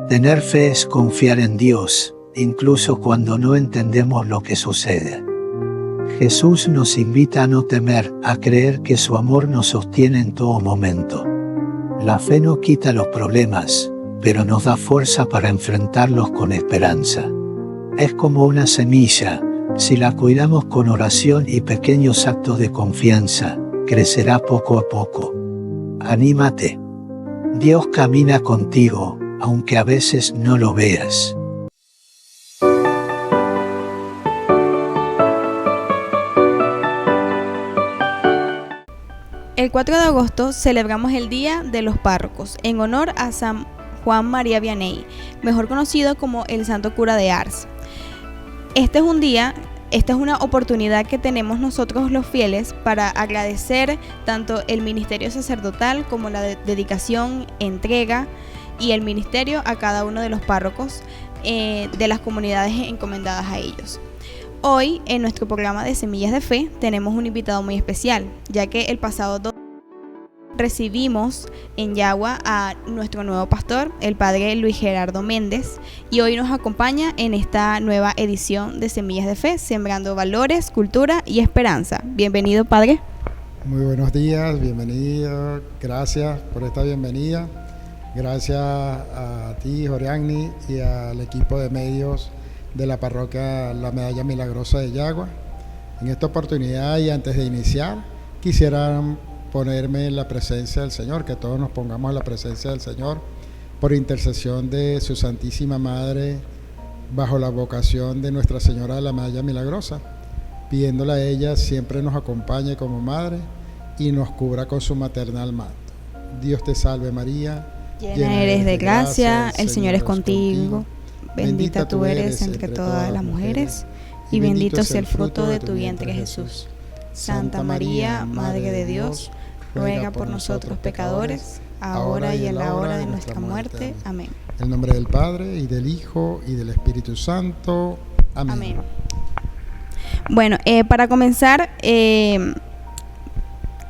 Tener fe es confiar en Dios, incluso cuando no entendemos lo que sucede. Jesús nos invita a no temer, a creer que su amor nos sostiene en todo momento. La fe no quita los problemas, pero nos da fuerza para enfrentarlos con esperanza. Es como una semilla, si la cuidamos con oración y pequeños actos de confianza, crecerá poco a poco. Anímate. Dios camina contigo, aunque a veces no lo veas. El 4 de agosto celebramos el Día de los Párrocos, en honor a San Juan María Vianney, mejor conocido como el Santo Cura de Ars. Esta es una oportunidad que tenemos nosotros los fieles para agradecer tanto el ministerio sacerdotal como la dedicación, entrega y el ministerio a cada uno de los párrocos de las comunidades encomendadas a ellos. Hoy, en nuestro programa de Semillas de Fe, tenemos un invitado muy especial, ya que el pasado 2 recibimos en Yagua a nuestro nuevo pastor, el padre Luis Gerardo Méndez, y hoy nos acompaña en esta nueva edición de Semillas de Fe, sembrando valores, cultura y esperanza. Bienvenido, padre. Muy buenos días, bienvenido, gracias por esta bienvenida. Gracias a ti, Joriagni, y al equipo de medios de la parroquia La Medalla Milagrosa de Yagua. En esta oportunidad y antes de iniciar, quisiera ponerme en la presencia del Señor, que todos nos pongamos en la presencia del Señor por intercesión de su Santísima Madre, bajo la vocación de Nuestra Señora de la Medalla Milagrosa, pidiéndole a ella siempre nos acompañe como Madre y nos cubra con su maternal manto. Dios te salve María, llena eres de gracia, el Señor es contigo, bendita tú eres entre todas las mujeres, y bendito es el fruto de tu vientre Jesús. Santa María, Madre de Dios, ruega por nosotros pecadores, ahora y en la hora de nuestra muerte. Amén. En el nombre del Padre, y del Hijo, y del Espíritu Santo. Amén. Amén. Bueno, para comenzar,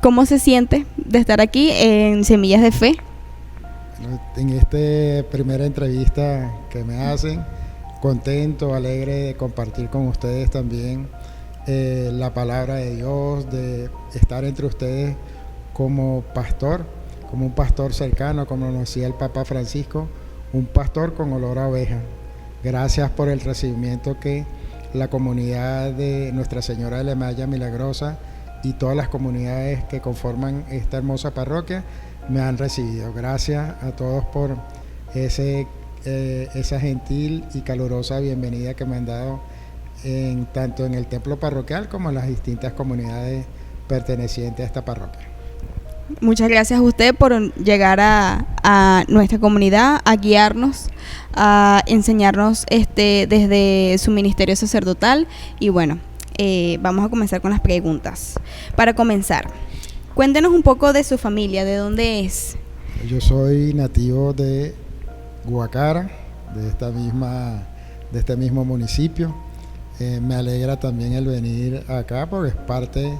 ¿cómo se siente de estar aquí en Semillas de Fe? En esta primera entrevista que me hacen, contento, alegre de compartir con ustedes también la palabra de Dios, de estar entre ustedes como pastor, como un pastor cercano, como nos decía el Papa Francisco, un pastor con olor a oveja. Gracias por el recibimiento que la comunidad de Nuestra Señora de la Medalla Milagrosa y todas las comunidades que conforman esta hermosa parroquia me han recibido. Gracias a todos por esa gentil y calurosa bienvenida que me han dado tanto en el templo parroquial como en las distintas comunidades pertenecientes a esta parroquia. Muchas gracias a usted por llegar a nuestra comunidad, a guiarnos, a enseñarnos desde su ministerio sacerdotal. Y bueno, vamos a comenzar con las preguntas. Para comenzar, cuéntenos un poco de su familia, ¿de dónde es? Yo soy nativo de Guacara, de este mismo municipio. Me alegra también el venir acá porque es parte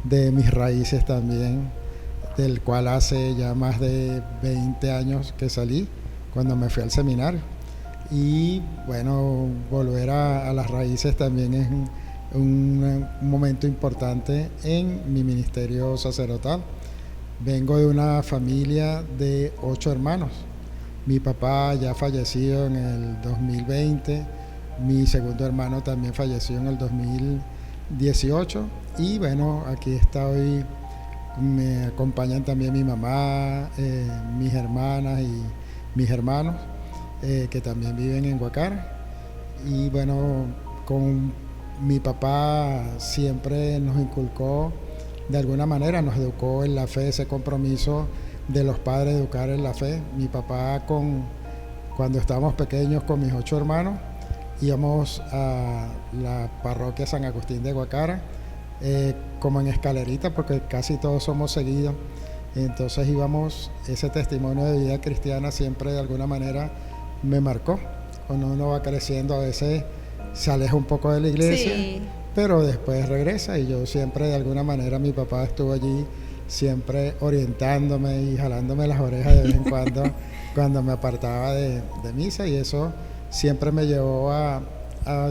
de mis raíces también, del cual hace ya más de 20 años que salí, cuando me fui al seminario. Y bueno, volver a las raíces también es un momento importante en mi ministerio sacerdotal. Vengo de una familia de 8 hermanos. Mi papá ya fallecido en el 2020, mi segundo hermano también falleció en el 2018 y bueno, aquí estoy, me acompañan también mi mamá, mis hermanas y mis hermanos que también viven en Guacara. Y bueno, con mi papá siempre nos inculcó, de alguna manera nos educó en la fe, ese compromiso de los padres de educar en la fe. Mi papá, cuando estábamos pequeños con mis 8 hermanos, íbamos a la parroquia San Agustín de Guacara, como en escalerita, porque casi todos somos seguidos. Entonces íbamos, ese testimonio de vida cristiana siempre de alguna manera me marcó. Cuando uno va creciendo a veces se aleja un poco de la iglesia, sí, pero después regresa, y yo siempre de alguna manera, mi papá estuvo allí siempre orientándome y jalándome las orejas de vez en cuando cuando me apartaba de misa, y eso siempre me llevó a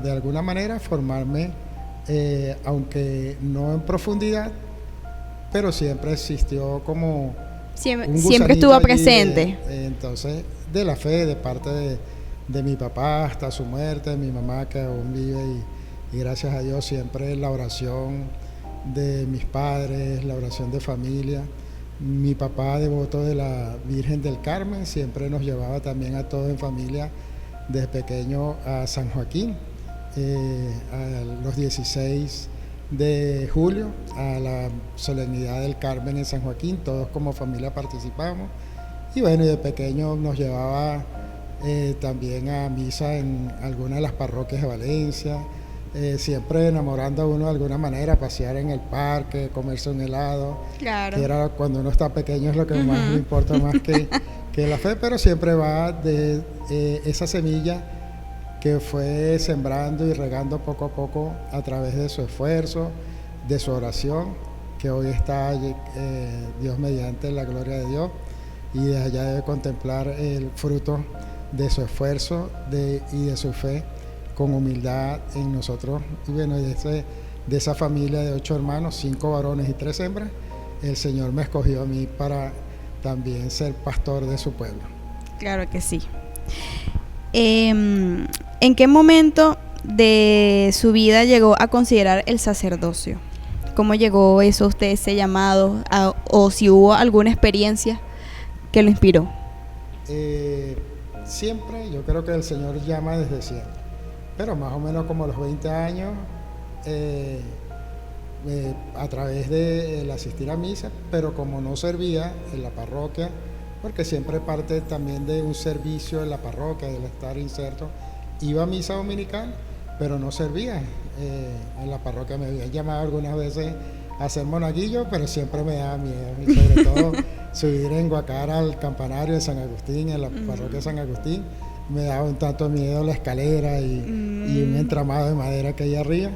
de alguna manera formarme, aunque no en profundidad, pero siempre existió como siempre estuvo presente. Entonces, de la fe, de parte de mi papá hasta su muerte, mi mamá que aún vive, y gracias a Dios siempre la oración de mis padres, la oración de familia. Mi papá, devoto de la Virgen del Carmen, siempre nos llevaba también a todos en familia desde pequeño a San Joaquín, a los 16 de julio, a la solemnidad del Carmen en San Joaquín, todos como familia participamos. Y bueno, y de pequeño nos llevaba también a misa en algunas de las parroquias de Valencia, siempre enamorando a uno de alguna manera, pasear en el parque, comerse un helado, claro, que era cuando uno está pequeño, es lo que más le importa más que la fe, pero siempre va de esa semilla que fue sembrando y regando poco a poco a través de su esfuerzo, de su oración, que hoy está Dios mediante la gloria de Dios, y desde allá debe contemplar el fruto de su esfuerzo y de su fe con humildad en nosotros. Y bueno, de esa familia de 8 hermanos, 5 varones y 3 hembras, el Señor me escogió a mí para también ser pastor de su pueblo. Claro que sí. ¿En qué momento de su vida llegó a considerar el sacerdocio? ¿Cómo llegó eso usted, ese llamado? ¿O si hubo alguna experiencia que lo inspiró? Siempre, yo creo que el Señor llama desde siempre, pero más o menos como a los 20 años, a través del asistir a misa, pero como no servía en la parroquia, porque siempre parte también de un servicio en la parroquia, del estar inserto, iba a misa dominical, pero no servía en la parroquia. Me habían llamado algunas veces a ser monaguillo, pero siempre me daba miedo, y sobre todo subir en Guacara al campanario de San Agustín, en la parroquia de San Agustín, me daba un tanto miedo la escalera y un entramado de madera que hay arriba,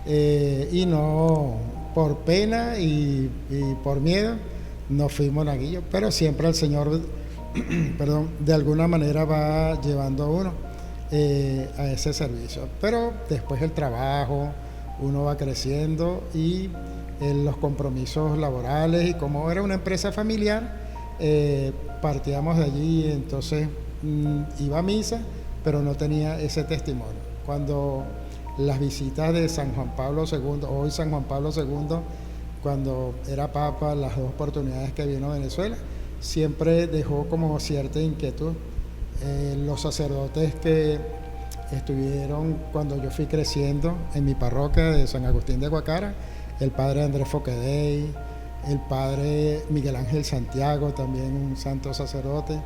y no, por pena y por miedo, no fui monaguillo, pero siempre el Señor perdón, de alguna manera va llevando a uno a ese servicio. Pero después el trabajo, uno va creciendo, y los compromisos laborales, y como era una empresa familiar, partíamos de allí. Entonces iba a misa, pero no tenía ese testimonio. Cuando las visitas de San Juan Pablo II, hoy San Juan Pablo II, cuando era Papa, las 2 oportunidades que vino a Venezuela, siempre dejó como cierta inquietud. Los sacerdotes que estuvieron cuando yo fui creciendo en mi parroquia de San Agustín de Guacara, el padre Andrés Foquedey, el padre Miguel Ángel Santiago, también un santo sacerdote,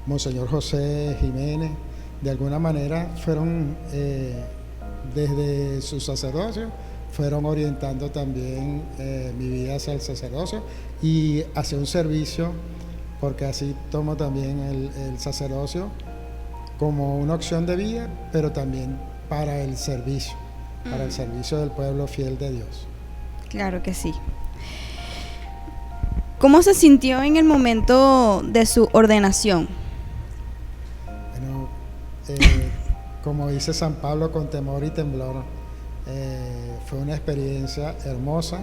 Monseñor José Jiménez, de alguna manera fueron, desde su sacerdocio, fueron orientando también mi vida hacia el sacerdocio y hacia un servicio, porque así tomo también el sacerdocio como una opción de vida, pero también para el servicio, para el servicio del pueblo fiel de Dios. Claro que sí. ¿Cómo se sintió en el momento de su ordenación? Bueno, como dice San Pablo, con temor y temblor. Fue una experiencia hermosa,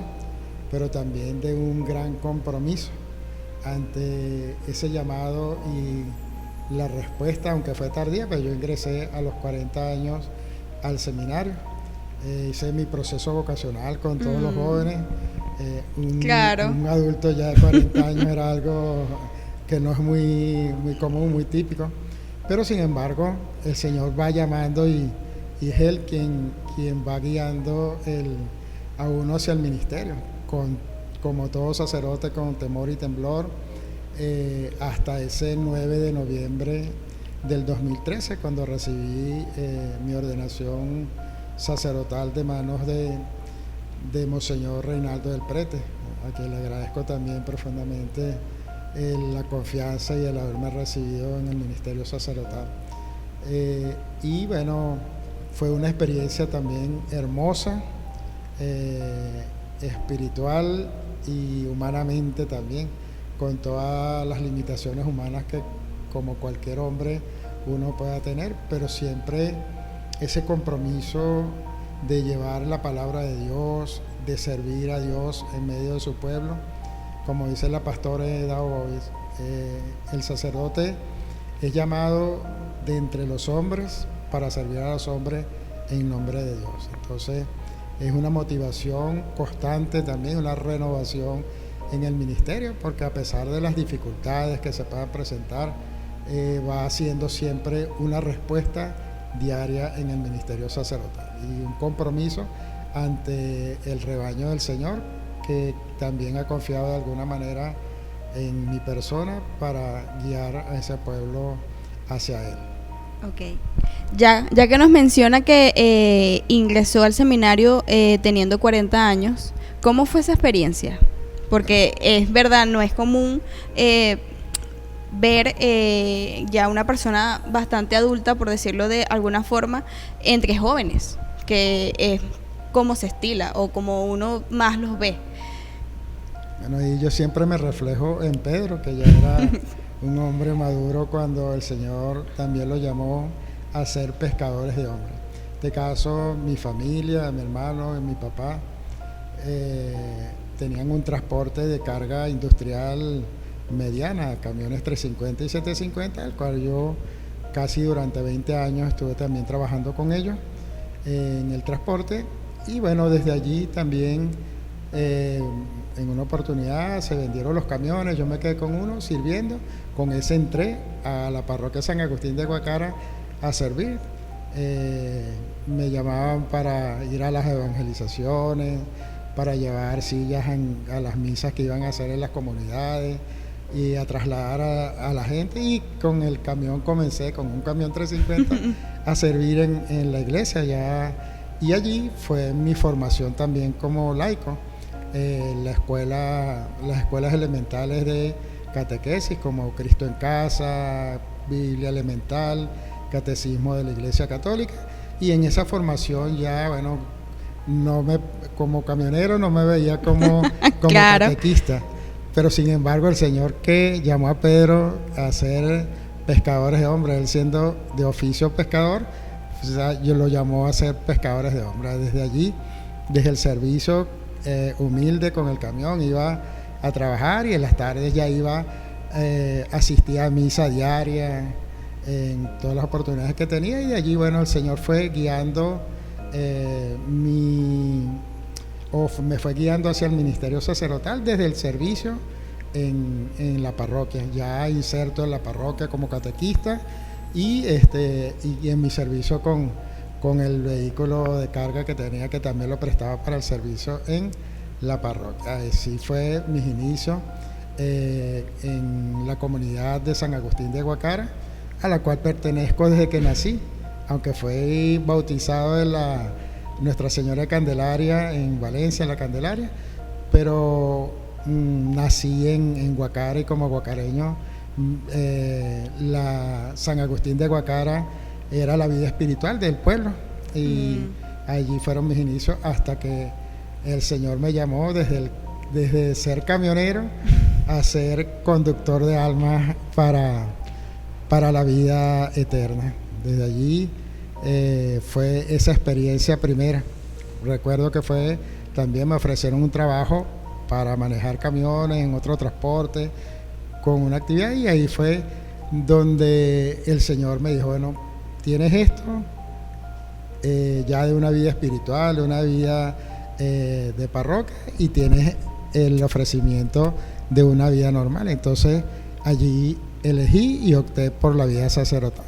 pero también de un gran compromiso ante ese llamado y la respuesta, aunque fue tardía, pero yo ingresé a los 40 años al seminario. Hice mi proceso vocacional con todos los jóvenes. Claro. Un adulto ya de 40 años era algo que no es muy común, muy típico, pero sin embargo el Señor va llamando y es Él quien va guiando a uno hacia el ministerio, como todo sacerdote, con temor y temblor, hasta ese 9 de noviembre del 2013, cuando recibí mi ordenación sacerdotal de manos de Monseñor Reinaldo del Prete, a quien le agradezco también profundamente la confianza y el haberme recibido en el ministerio sacerdotal. Y bueno, fue una experiencia también hermosa, espiritual y humanamente también, con todas las limitaciones humanas que como cualquier hombre uno pueda tener, pero siempre ese compromiso de llevar la palabra de Dios, de servir a Dios en medio de su pueblo. Como dice la pastora Dao Bovis, el sacerdote es llamado de entre los hombres para servir a los hombres en nombre de Dios. Entonces es una motivación constante también, una renovación en el ministerio, porque a pesar de las dificultades que se puedan presentar, va siendo siempre una respuesta diaria en el ministerio sacerdotal y un compromiso ante el rebaño del Señor, que también ha confiado de alguna manera en mi persona para guiar a ese pueblo hacia Él. Ok. Ya que nos menciona que ingresó al seminario teniendo 40 años, ¿cómo fue esa experiencia? Porque es verdad, no es común ver ya una persona bastante adulta, por decirlo de alguna forma, entre jóvenes, que es como se estila o como uno más los ve. Bueno, y yo siempre me reflejo en Pedro, que ya era un hombre maduro cuando el Señor también lo llamó a ser pescadores de hombres. En este caso, mi familia, mi hermano y mi papá tenían un transporte de carga industrial mediana, camiones 350 y 750, el cual yo casi durante 20 años estuve también trabajando con ellos en el transporte. Y bueno, desde allí también en una oportunidad se vendieron los camiones, yo me quedé con uno sirviendo, con ese entré a la parroquia San Agustín de Guacara a servir. Me llamaban para ir a las evangelizaciones, para llevar sillas a las misas que iban a hacer en las comunidades y a trasladar a la gente, y con el camión comencé, con un camión 350 a servir en la iglesia ya. Y allí fue mi formación también como laico. Las escuelas elementales de catequesis como Cristo en Casa, Biblia Elemental, Catecismo de la Iglesia Católica, y en esa formación ya, bueno, como camionero no me veía como claro, catequista, pero sin embargo el Señor que llamó a Pedro a ser pescadores de hombres, él siendo de oficio pescador, yo lo llamó a ser pescadores de hombres. Desde allí, desde el servicio humilde con el camión, iba a trabajar, y en las tardes ya iba, asistía a misa diaria en todas las oportunidades que tenía, y de allí, bueno, el Señor fue guiando me fue guiando hacia el ministerio sacerdotal desde el servicio en la parroquia, ya inserto en la parroquia como catequista, y en mi servicio con el vehículo de carga que tenía, que también lo prestaba para el servicio en la parroquia. Así fue mis inicios en la comunidad de San Agustín de Guacara, a la cual pertenezco desde que nací, aunque fui bautizado en la Nuestra Señora de Candelaria en Valencia, en la Candelaria, pero nací en Guacara, y como guacareño la San Agustín de Guacara era la vida espiritual del pueblo, y allí fueron mis inicios hasta que el Señor me llamó desde ser camionero a ser conductor de almas para la vida eterna. Desde allí fue esa experiencia primera. Recuerdo que también me ofrecieron un trabajo para manejar camiones en otro transporte con una actividad, y ahí fue donde el Señor me dijo, bueno, tienes esto ya de una vida espiritual, de una vida de parroquia, y tienes el ofrecimiento de una vida normal. Entonces allí elegí y opté por la vida sacerdotal.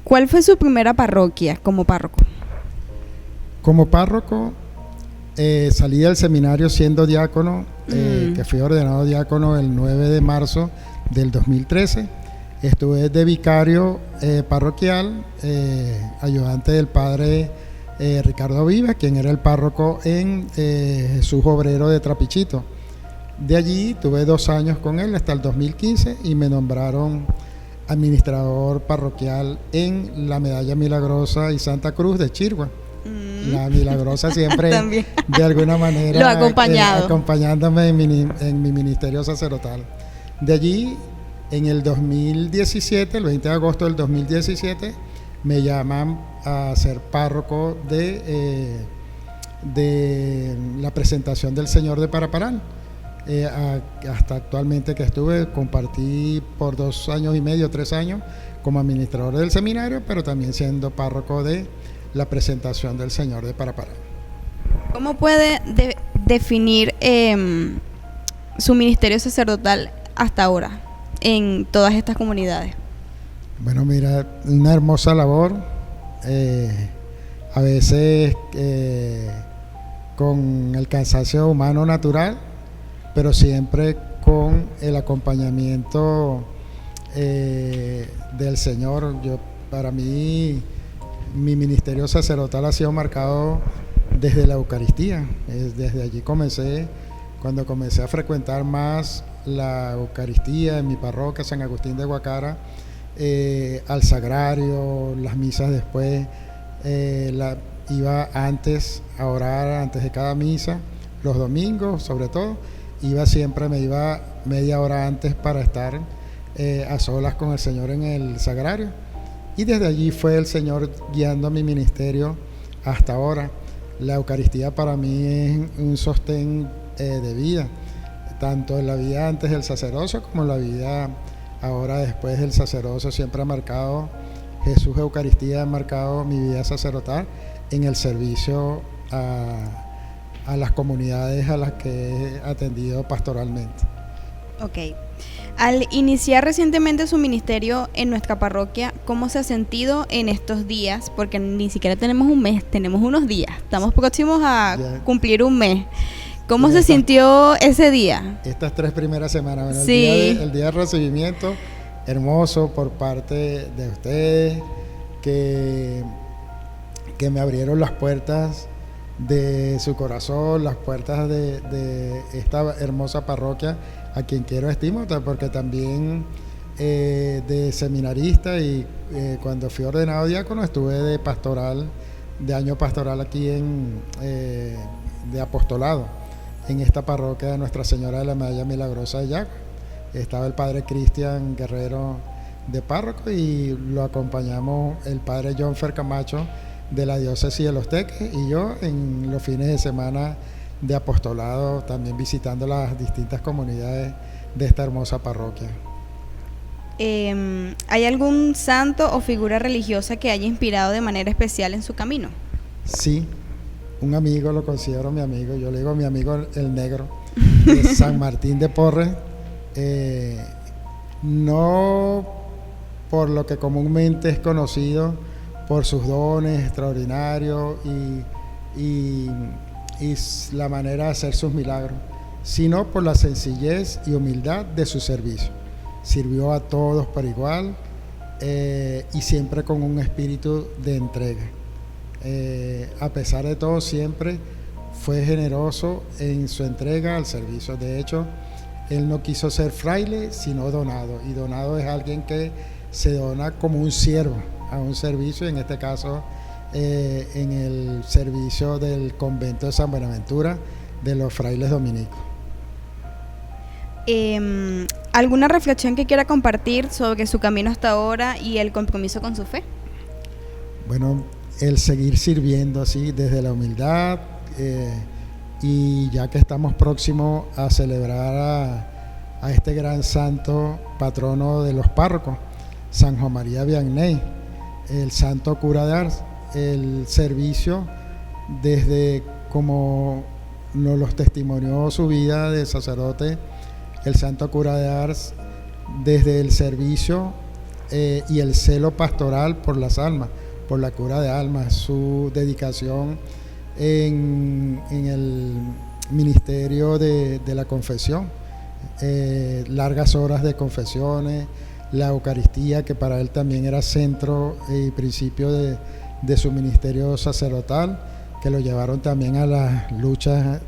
¿Cuál fue su primera parroquia como párroco? Como párroco salí del seminario siendo diácono, que fui ordenado diácono el 9 de marzo del 2013. Estuve de vicario parroquial, ayudante del padre Ricardo Vivas, quien era el párroco en Jesús Obrero de Trapichito. De allí tuve 2 años con él hasta el 2015, y me nombraron administrador parroquial en la Medalla Milagrosa y Santa Cruz de Chirgua. La Milagrosa siempre de alguna manera lo ha acompañado. Acompañándome en mi ministerio sacerdotal. De allí En el 2017, el 20 de agosto del 2017, me llaman a ser párroco de la presentación del Señor de Paraparán. Hasta actualmente que estuve, compartí por 2 años y medio, 3 años, como administrador del seminario, pero también siendo párroco de la presentación del Señor de Paraparán. ¿Cómo puede definir su ministerio sacerdotal hasta ahora en todas estas comunidades? Bueno, mira, una hermosa labor, a veces con el cansancio humano natural, pero siempre con el acompañamiento del Señor. Para mí, mi ministerio sacerdotal ha sido marcado desde la Eucaristía. Desde allí cuando comencé a frecuentar más la Eucaristía en mi parroquia San Agustín de Guacara, al sagrario, las misas después, iba antes a orar antes de cada misa, los domingos sobre todo, me iba media hora antes para estar a solas con el Señor en el sagrario, y desde allí fue el Señor guiando mi ministerio hasta ahora. La Eucaristía para mí es un sostén de vida, tanto en la vida antes del sacerdocio como en la vida ahora después del sacerdocio. Siempre ha marcado, Jesús Eucaristía ha marcado mi vida sacerdotal en el servicio a las comunidades a las que he atendido pastoralmente. Ok. Al iniciar recientemente su ministerio en nuestra parroquia, ¿cómo se ha sentido en estos días? Porque ni siquiera tenemos un mes, tenemos unos días. Estamos próximos a cumplir un mes. ¿Cómo se sintió ese día? Estas 3 primeras semanas, bueno, sí. el día de recibimiento, hermoso por parte de ustedes, que me abrieron las puertas de su corazón, las puertas de esta hermosa parroquia, a quien quiero estimo, porque también de seminarista y cuando fui ordenado diácono estuve de año pastoral aquí de apostolado en esta parroquia de Nuestra Señora de la Medalla Milagrosa de Yagua. Estaba el padre Cristian Guerrero de párroco y lo acompañamos el padre John Fer Camacho de la diócesis de Los Teques y yo en los fines de semana de apostolado, también visitando las distintas comunidades de esta hermosa parroquia. ¿Hay algún santo o figura religiosa que haya inspirado de manera especial en su camino? Sí, un amigo, lo considero mi amigo, yo le digo mi amigo el negro, de San Martín de Porres, no por lo que comúnmente es conocido, por sus dones extraordinarios y la manera de hacer sus milagros, sino por la sencillez y humildad de su servicio. Sirvió a todos por igual y siempre con un espíritu de entrega. A pesar de todo, siempre fue generoso en su entrega al servicio. De hecho, él no quiso ser fraile, sino donado. Y donado es alguien que se dona como un siervo a un servicio, en este caso en el servicio del convento de San Buenaventura de los frailes dominicos. ¿Alguna reflexión que quiera compartir sobre su camino hasta ahora y el compromiso con su fe? Bueno, el seguir sirviendo así desde la humildad, y ya que estamos próximos a celebrar a este gran santo patrono de los párrocos, San Juan María Vianney, el santo cura de Ars, el servicio desde como nos los testimonió su vida de sacerdote, el santo cura de Ars, desde el servicio y el celo pastoral por las almas, por la cura de almas, su dedicación en el ministerio de la confesión, largas horas de confesiones, la Eucaristía, que para él también era centro y principio de su ministerio sacerdotal, que lo llevaron también a las luchas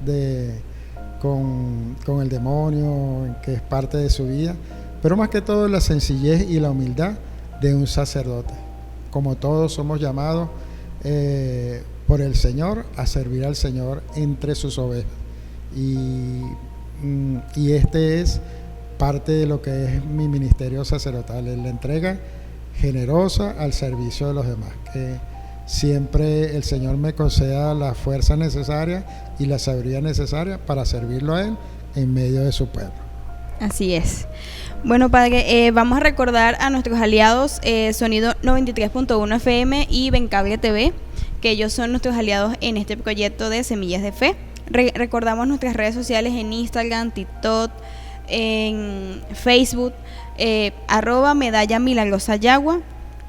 con el demonio, que es parte de su vida, pero más que todo la sencillez y la humildad de un sacerdote. Como todos somos llamados por el Señor a servir al Señor entre sus ovejas. Y este es parte de lo que es mi ministerio sacerdotal, es la entrega generosa al servicio de los demás, que siempre el Señor me conceda la fuerza necesaria y la sabiduría necesaria para servirlo a Él en medio de su pueblo. Así es. Bueno, Padre, vamos a recordar a nuestros aliados Sonido 93.1 FM y Bencable TV, que ellos son nuestros aliados en este proyecto de Semillas de Fe. Recordamos nuestras redes sociales en Instagram, TikTok, en Facebook, @Medalla Milagrosa Yagua.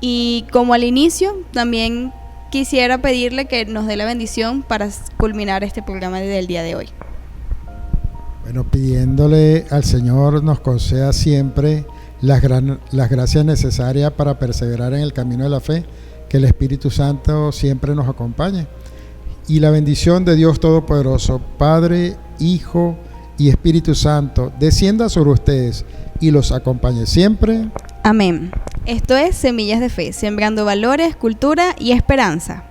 Y como al inicio, también quisiera pedirle que nos dé la bendición para culminar este programa del día de hoy. Bueno, pidiéndole al Señor nos conceda siempre las gracias necesarias para perseverar en el camino de la fe, que el Espíritu Santo siempre nos acompañe. Y la bendición de Dios Todopoderoso, Padre, Hijo y Espíritu Santo, descienda sobre ustedes y los acompañe siempre. Amén. Esto es Semillas de Fe, sembrando valores, cultura y esperanza.